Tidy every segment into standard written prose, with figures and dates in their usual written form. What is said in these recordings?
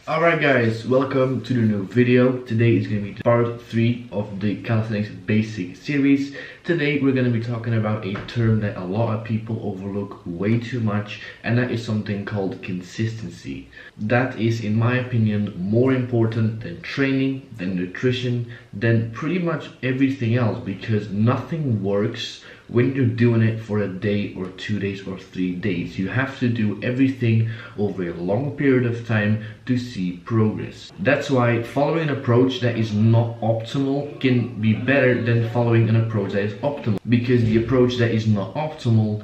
Alright guys, welcome to the new video. Today is going to be part 3 of the Calisthenics Basic series. Today we're going to be talking about a term that a lot of people overlook way too much, and that is something called consistency. That is, in my opinion, more important than training, than nutrition, than pretty much everything else, because nothing works when you're doing it for a day or 2 days or 3 days. You have to do everything over a long period of time to see progress. That's why following an approach that is not optimal can be better than following an approach that is optimal, because the approach that is not optimal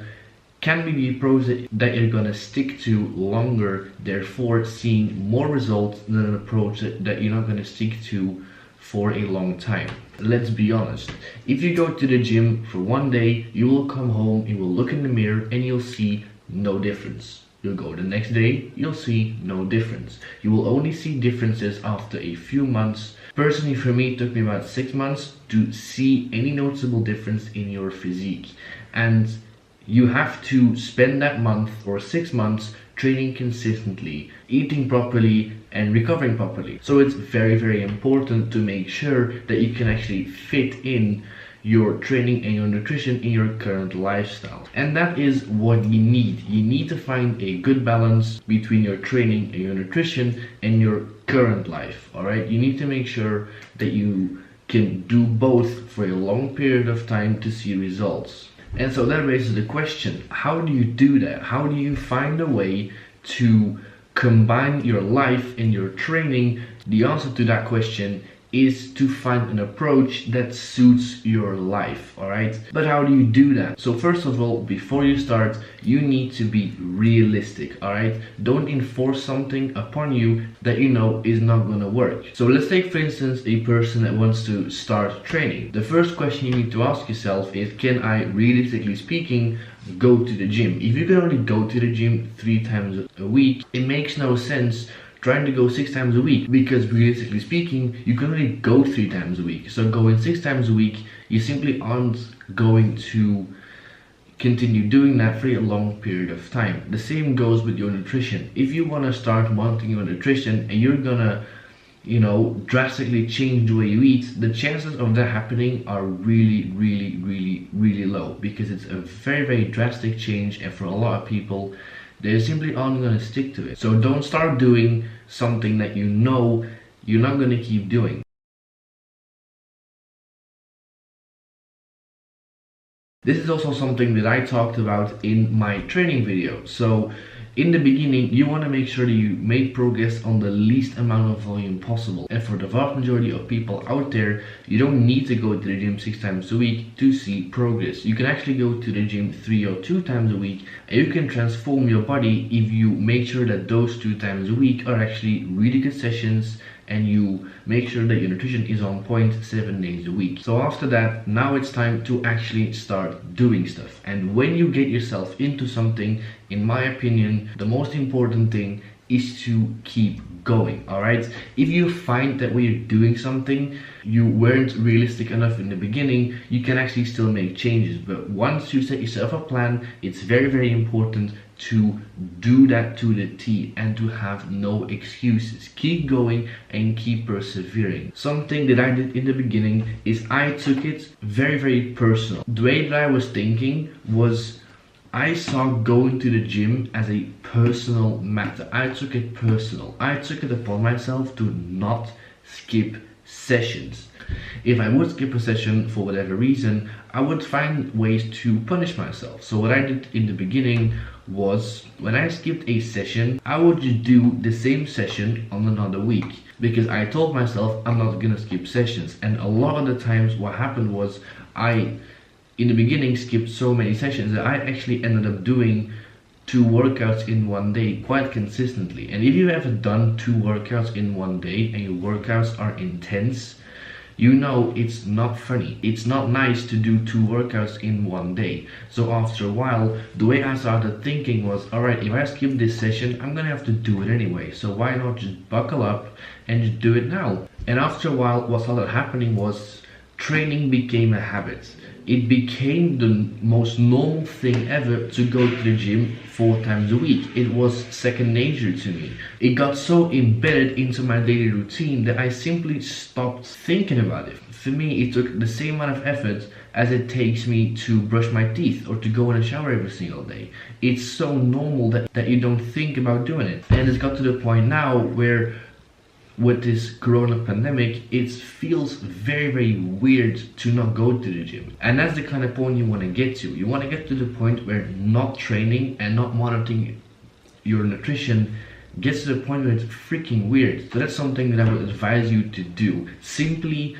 can be the approach that you're gonna stick to longer, therefore seeing more results than an approach that you're not gonna stick to for a long time. Let's be honest, if you go to the gym for one day, you will come home, you will look in the mirror and you'll see no difference. You'll go the next day, you'll see no difference. You will only see differences after a few months. Personally, for me, it took me about 6 months to see any noticeable difference in your physique. And you have to spend that month or 6 months training consistently, eating properly and recovering properly. So it's very important to make sure that you can actually fit in your training and your nutrition in your current lifestyle. And that is what you need. You need to find a good balance between your training and your nutrition and your current life. Alright, you need to make sure that you can do both for a long period of time to see results. And so that raises the question, how do you do that? How do you find a way to combine your life and your training? The answer to that question is to find an approach that suits your life, alright? But how do you do that? So first of all, before you start, you need to be realistic, alright? Don't enforce something upon you that you know is not gonna work. So let's take, for instance, a person that wants to start training. The first question you need to ask yourself is, can I, realistically speaking, go to the gym? If you can only go to the gym 3 times a week, it makes no sense trying to go 6 times a week, because realistically speaking, you can only go 3 times a week. So going 6 times a week, you simply aren't going to continue doing that for a long period of time. The same goes with your nutrition. If you want to start wanting your nutrition and you're gonna, drastically change the way you eat, the chances of that happening are really low, because it's a very drastic change, and for a lot of people, they simply aren't going to stick to it. So don't start doing something that you know you're not going to keep doing. This is also something that I talked about in my training video. So in the beginning, you want to make sure that you make progress on the least amount of volume possible. And for the vast majority of people out there, you don't need to go to the gym 6 times a week to see progress. You can actually go to the gym 3 or 2 times a week, and you can transform your body if you make sure that those 2 times a week are actually really good sessions, and you make sure that your nutrition is on point 7 days a week. So after that, now it's time to actually start doing stuff. And when you get yourself into something, in my opinion, the most important thing is to keep going, alright? If you find that when you're doing something, you weren't realistic enough in the beginning, you can actually still make changes. But once you set yourself a plan, it's very important to do that to the T and to have no excuses. Keep going and keep persevering. Something that I did in the beginning is I took it very personal. The way that I was thinking was, I saw going to the gym as a personal matter. I took it personal. I took it upon myself to not skip sessions. If I would skip a session for whatever reason, I would find ways to punish myself. So what I did in the beginning was, when I skipped a session, I would just do the same session on another week, because I told myself I'm not gonna skip sessions. And a lot of the times what happened was, I in the beginning skipped so many sessions that I actually ended up doing 2 workouts in one day quite consistently. And if you've ever done 2 workouts in one day and your workouts are intense, you know it's not funny. It's not nice to do 2 workouts in one day. So after a while, the way I started thinking was, alright, if I skip this session, I'm gonna have to do it anyway. So why not just buckle up and just do it now? And after a while, what started happening was, training became a habit. it became the most normal thing ever to go to the gym 4 times a week. It was second nature to me. It got so embedded into my daily routine that I simply stopped thinking about it. For me, it took the same amount of effort as it takes me to brush my teeth or to go in a shower every single day. It's so normal that you don't think about doing it. And it's got to the point now where with this corona pandemic, it feels very weird to not go to the gym. And that's the kind of point you want to get to. You want to get to the point where not training and not monitoring your nutrition gets to the point where it's freaking weird. So that's something that I would advise you to do. Simply,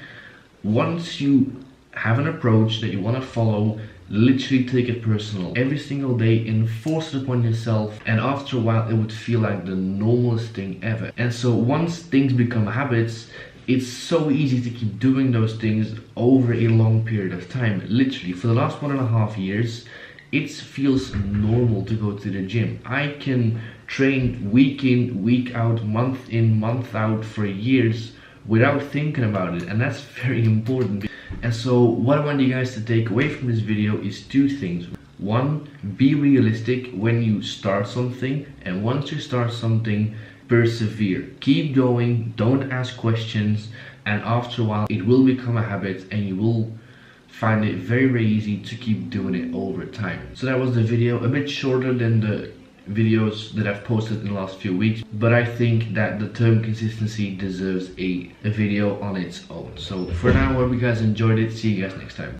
once you have an approach that you want to follow, literally take it personal every single day, enforce it upon yourself, and after a while it would feel like the normalest thing ever. And so once things become habits, it's so easy to keep doing those things over a long period of time. Literally for the last 1.5 years, it feels normal to go to the gym. I can train week in, week out, month in, month out for years without thinking about it, and that's very important. And so what I want you guys to take away from this video is 2 things. 1, be realistic when you start something, and once you start something, persevere. Keep going, don't ask questions, and after a while it will become a habit and you will find it very easy to keep doing it over time. So that was the video, a bit shorter than the videos that I've posted in the last few weeks, but I think that the term consistency deserves a video on its own. So for now, I hope you guys enjoyed it. See you guys next time.